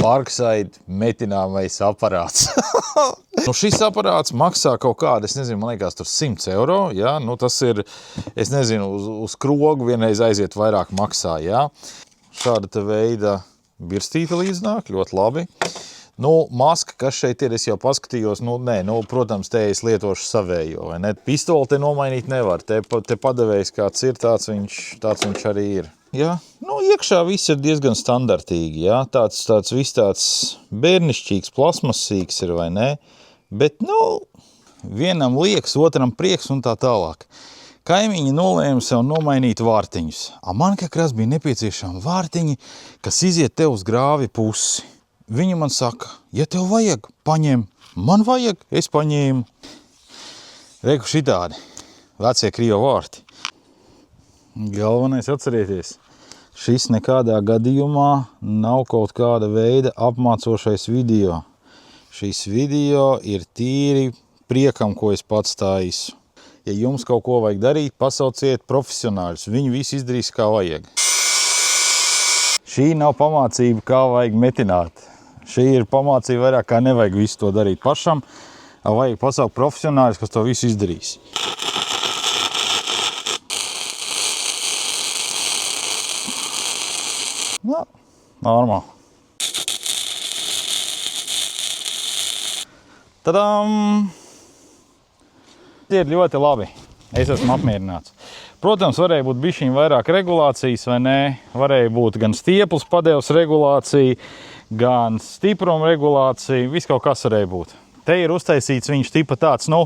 Parkside metināmais aparāts. Nu, šis aparāts maksā kaut kādu, es nezinu, man liekas, tur 100 eiro, jā, nu tas ir, es nezinu, uz krogu vienreiz aiziet vairāk maksā, jā. Šāda te veida birstīta līdznāk, ļoti labi. Nu, maska, kas šeit ir, es jau paskatījos, protams, te es lietošu savējo, vai ne? Pistoli te nomainīt nevar, te padevējs kāds ir, tāds viņš arī ir. Jā, nu, iekšā viss ir diezgan standartīgi, jā, tāds viss tāds bērnišķīgs, plasmasīgs ir, vai ne? Bet, nu, vienam liekas, otram prieks un tā tālāk. Kaimiņi nolēma sev nomainīt vārtiņus. Man kakras bija nepieciešami vārtiņi, kas iziet tev uz grāvi pusi. Viņi man saka, ja tev vajag, paņem. Man vajag, es paņēmu. Reku šitādi, vecie krievu vārti. Galvenais atcerieties, šis nekādā gadījumā nav kaut kāda veida apmācošais video. Šis video ir tīri priekam, ko es pats taisu. Ja jums kaut ko vajag darīt, pasauciet profesionāļus. Viņi visi izdarīs, kā vajag. Šī nav pamācība, kā vajag metināt. Šī ir pamācība vairāk, kā nevajag visu to darīt pašam. Vajag pasaukt profesionāļus, kas to visu izdarīs. Nu, normāli. Tadam! Ir ļoti labi. Es esmu apmierināts. Protams, varēja būt bišķiņ vairāk regulācijas, vai ne? Varēja būt gan stieples padevs regulācija, gan stipruma regulācija, viss kaut kas varēja būt. Te ir uztaisīts viņš tipa tāds, nu,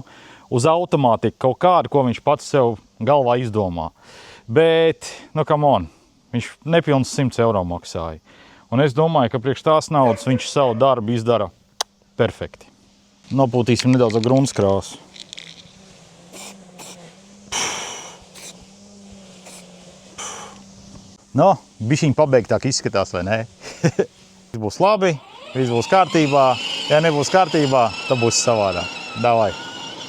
uz automātiku kaut kādu, ko viņš pats sev galvā izdomā. Bet, nu, come on, viņš nepilns 100 eiro maksāja. Un es domāju, ka priekš tās naudas viņš savu darbu izdara perfekti. Nopūtīsim nedaudz ar gruntskrāsu. Nu, bišķiņ pabeigtāk izskatās, vai ne? Viss būs labi, viss būs kārtībā. Ja nebūs kārtībā, tad būs savādāk. Davai!